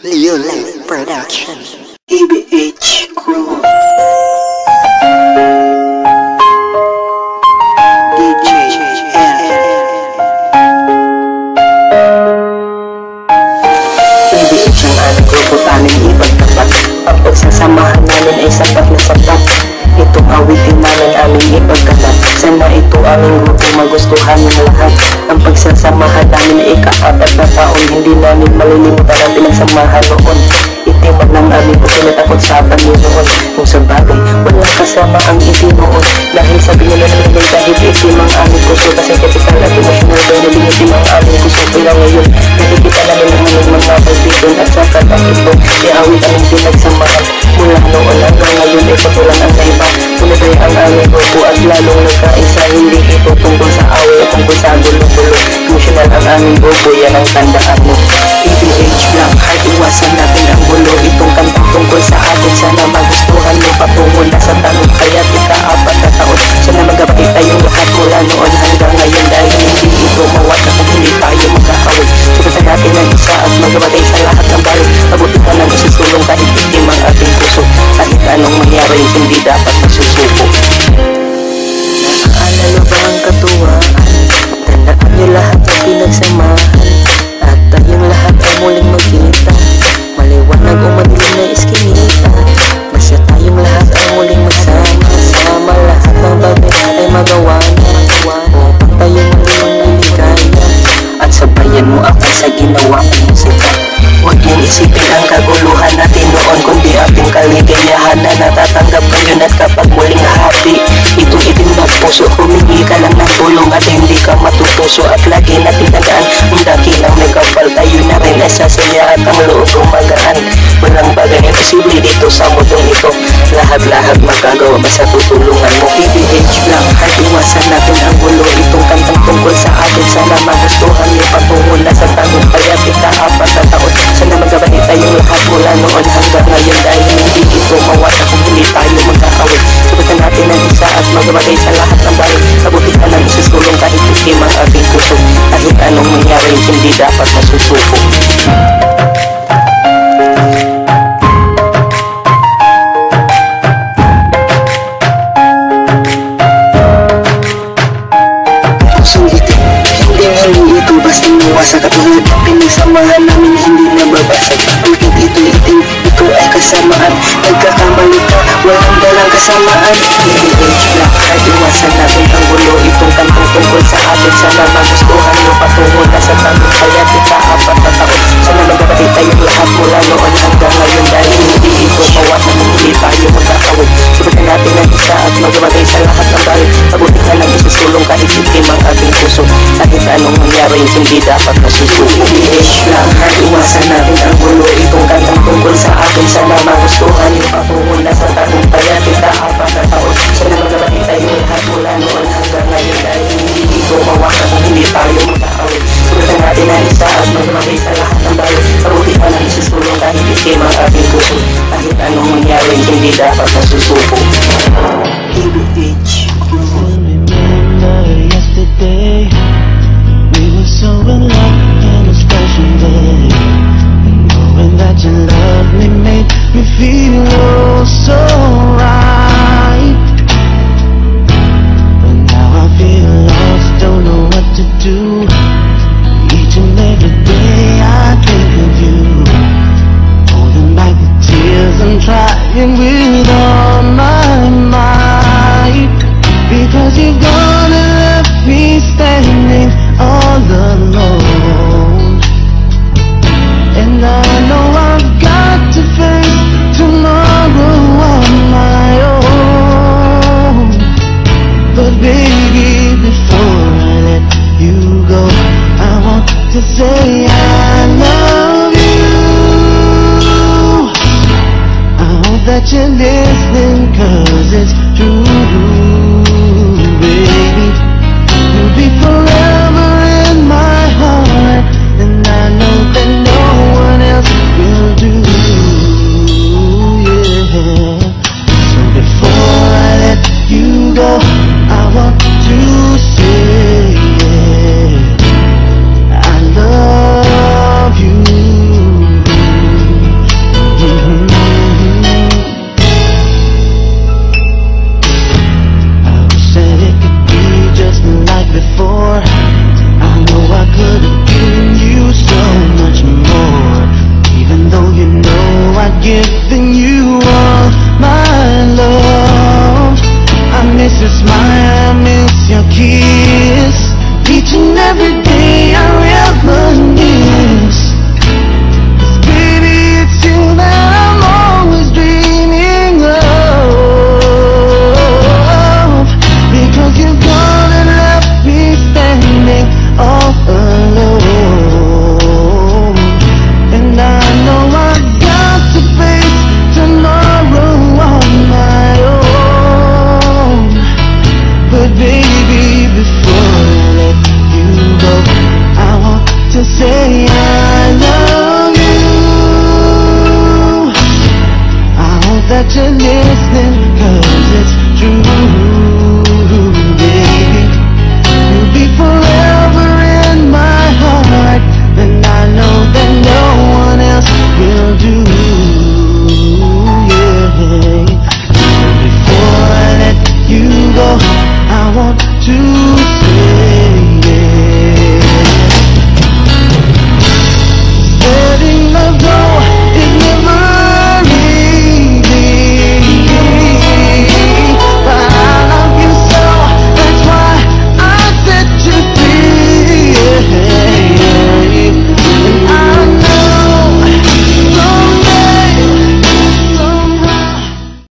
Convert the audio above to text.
Leoland Production, EBH Crew, DJ EBH ang aming grupo, tanging ipagtapat. Ang pagsasamahan namin ay sapat na sapat. Itong awitin namin aming ipagkalat. Sana ito aming grupo magustuhan ng lahat. Ang pagsasamahan namin ay ika-4 na taon. Hindi namin malilimutan ang pinagsamahan noon. Itiman ng aming puso na takot sa Panginoon. Kung sa bagay, walang kasama ang itinoon. Dahil sabi nila ng may dahil itim ang aming puso. Kasi kapital at emosyonal dahil naging itim ang aming puso. Kaya ngayon, nakikita namin ang aming mga kaibigan at sa katang ito. Iawit aming pinagsamahan. Mula noon hanggang ngayon ay patulang ang naiba. Sunod ay ang aming grupo at lalong nagkaisa. Hindi ito tungkol sa away at tungkol sa gulo-gulo. Emosyonal ang aming grupo, yan ang tandaan mo. EBH Black Heart, iwasan natin ang gulo. Itong kantang tungkol sa atin, sana magustuhan mo. Patungo na sa tanong, kaya't ika-4 na taon. Sana magabay tayong lahat mula noon hanggang ngayon. Dahil hindi ito mawasa kung hindi tayo magkakawin. Subukan natin ang isa at magabay sa lahat ng bayan. Mabuti ka lang isusulong kahit itim ang ating puso. Kahit anong mangyari, hindi dapat masusuko. Naaalala ba ang katuwaan? Tandaan niyo lahat ng pinagsamahan. At tayong lahat ay muling magkita. Maliwanag o madilim na iskinita. Basta tayong lahat ay muling magsama-sama. Lahat ng bagay ay magawa na. Upang tayo muling maligaya. At sabayan mo ako sa ginawa kong musika. Huwag yung isipin ang kaguluhan natin noon, kundi ating kaligayahan na natatanggap ngayon. At kapag muling happy, itong itim na puso, humingi ka lang ng tulong at hindi ka matutuso. At lagi natin tandaan, ang dakilang may kapal, tayo na rin nasasaya at ang loob gumagaan. Walang bagay na posible dito sa mundong ito. Lahat-lahat magagawa basta tutulungan mo. EBH Black Heart, iwasan natin ang gulo. Itong kantang tungkol sa atin, sana magustuhan niyo. Patungo na sa tanong, kaya't ika-4 na taon. Sana magabay tayong lahat mula noon hanggang ngayon. Dahil hindi ito mawasa kung hindi tayo magkakawin. Subukan natin ang isa at magabay sa lahat ng bayan. Mabuti ka lang isusulong kahit itim ang ating puso. Kahit anong mangyari, hindi dapat masusuko. Sa katulad ng pinagsamahan namin, hindi nababasag. Bakit ito itim? Ito ay kasamaan. Nagkakamali ka, walang dalang kasamaan. EBH Black Heart, iwasan natin ang gulo. Itong kantang tungkol sa atin, sana magustuhan mo. Patungo na sa tanong, kaya't ika-4 na taon. Sana magabay tayong lahat mula noon hanggang ngayon. Dahil hindi ito mawasa kung hindi tayo magkakawin. Subukan natin ang isa at magabay sa lahat ng bayan. Mabuti ka lang isusulong kahit itim ang ating puso. Kahit anong mangyari, hindi dapat masusuko. EBH Black Heart, iwasan natin ang gulo. Itong kantang tungkol sa atin, sana magustuhan yung patungo na sa tanong, kaya't ika-4 na taon. Sana magabay tayong lahat mula noon hanggang ngayon. Dahil hindi ito mawasa kung hindi tayo magkakawin. Subukan natin ang isa at magabay sa lahat ng bayan. Mabuti pa lang isusulong kahit itim ang ating puso. Kahit anong mangyari, hindi dapat masusuko. EBH Yesterday we were so in love in a special day. Knowing that you loved me made me feel oh so right. But now I feel lost, don't know what to do. Each and every day I think of you, holding back the tears I'm trying with all my might. Because you're gonna left me standing all alone. And I know I've got to face tomorrow on my own. But baby, before I let you go, I want to say I love you. I hope that you're listening, 'cause it's